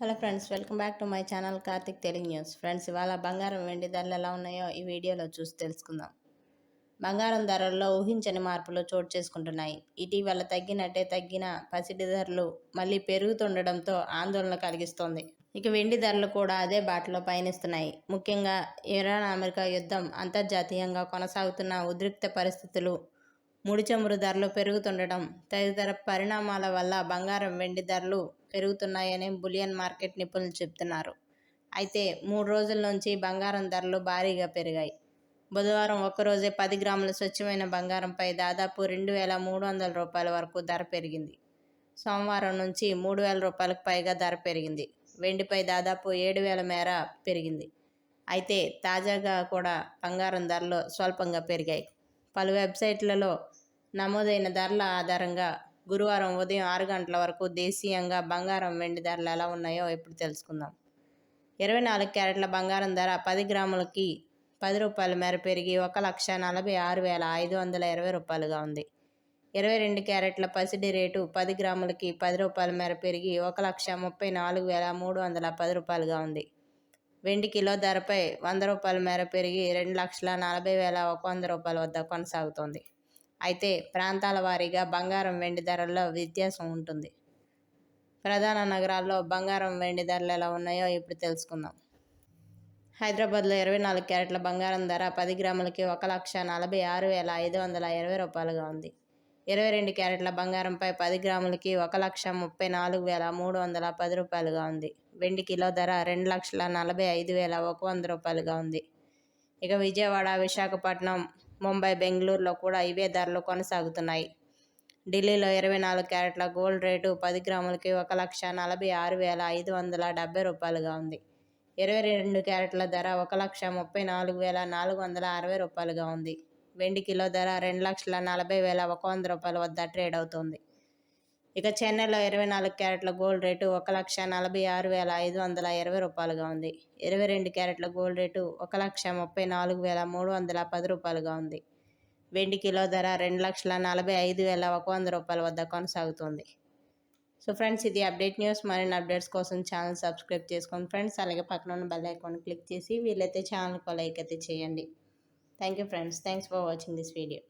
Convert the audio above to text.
Hello friends, welcome back to my channel Karthik Telugu news. Friends, ఇవాళ బంగారం వెండి ధరలు ఎలా ఉన్నాయో ఈ వీడియోలో చూసి తెలుసుకుందాం. బంగారం ధరల్లో ఊహించని మార్పులు చోటు చేసుకుంటున్నాయి. ఇటీవల తగ్గిన పసిడి ధరలు మళ్ళీ పెరుగుతుండడంతో ఆందోళన కలిగిస్తోంది. ఇక వెండి ధరలు కూడా అదే బాటలో పయనిస్తున్నాయి. ముఖ్యంగా ఇరాన్ అమెరికా యుద్ధం, అంతర్జాతీయంగా కొనసాగుతున్న ఉద్రిక్త పరిస్థితులు, ముడి చమురు ధరలు పెరుగుతుండటం తదితర పరిణామాల వల్ల బంగారం వెండి ధరలు పెరుగుతున్నాయని బులియన్ మార్కెట్ నిపుణులు చెబుతున్నారు. అయితే 3 రోజుల నుంచి బంగారం ధరలు భారీగా పెరిగాయి. బుధవారం ఒక్కరోజే 10 గ్రాముల స్వచ్ఛమైన బంగారంపై దాదాపు 2,300 రూపాయల వరకు ధర పెరిగింది. సోమవారం నుంచి 3,000 రూపాయలకు పైగా ధర పెరిగింది. వెండిపై దాదాపు 7,000 మేర పెరిగింది. అయితే తాజాగా కూడా బంగారం ధరలు స్వల్పంగా పెరిగాయి. పలు వెబ్సైట్లలో నమోదైన ధరల ఆధారంగా గురువారం ఉదయం 6 గంటల వరకు దేశీయంగా బంగారం వెండి ధరలు ఎలా ఉన్నాయో ఇప్పుడు తెలుసుకుందాం. 24 క్యారెట్ల బంగారం ధర 10 గ్రాములకి 10 రూపాయల మేర పెరిగి 1,46,520 రూపాయలుగా ఉంది. 22 క్యారెట్ల పసిడి రేటు 10 గ్రాములకి 10 రూపాయల మేర పెరిగి 1,34,310 రూపాయలుగా ఉంది. వెండి కిలో ధరపై 100 రూపాయల మేర పెరిగి 2,40,100 రూపాయల వద్ద కొనసాగుతోంది. అయితే ప్రాంతాల వారీగా బంగారం వెండి ధరల్లో వ్యత్యాసం ఉంటుంది. ప్రధాన నగరాల్లో బంగారం వెండి ధరలు ఎలా ఉన్నాయో ఇప్పుడు తెలుసుకుందాం. హైదరాబాద్లో 24 క్యారెట్ల బంగారం ధర 10 గ్రాములకి 1,46,520 రూపాయలుగా ఉంది. 22 క్యారెట్ల బంగారంపై 10 గ్రాములకి 1,34,310 రూపాయలుగా ఉంది. వెండి కిలో ధర 2,45,100 రూపాయలుగా ఉంది. ఇక విజయవాడ, విశాఖపట్నం, ముంబై, బెంగళూరులో కూడా ఇవే ధరలు కొనసాగుతున్నాయి. ఢిల్లీలో 24 క్యారెట్ల గోల్డ్ రేటు 10 గ్రాములకి 1,46,570 రూపాయలుగా ఉంది. 22 క్యారెట్ల ధర 1,34,460 రూపాయలుగా ఉంది. వెండి కిలో ధర 2,40,100 రూపాయల వద్ద ట్రేడ్ అవుతోంది. ఇక చెన్నైలో 24 క్యారెట్ల గోల్డ్ రేటు 1,46,520 రూపాయలుగా ఉంది. 22 క్యారెట్ల గోల్డ్ రేటు 1,34,310 రూపాయలుగా ఉంది. వెండి కిలో ధర 2,45,100 రూపాయల వద్ద కొనసాగుతోంది. సో ఫ్రెండ్స్, ఇది అప్డేట్ న్యూస్. మరిన్ని అప్డేట్స్ కోసం ఛానల్ సబ్స్క్రైబ్ చేసుకోండి ఫ్రెండ్స్. అలాగే పక్కన ఉన్న బెల్ ఐకాన్ క్లిక్ చేసి వీలైతే ఛానల్కి లైక్ అయితే చేయండి. Thank you friends. Thanks for watching this video.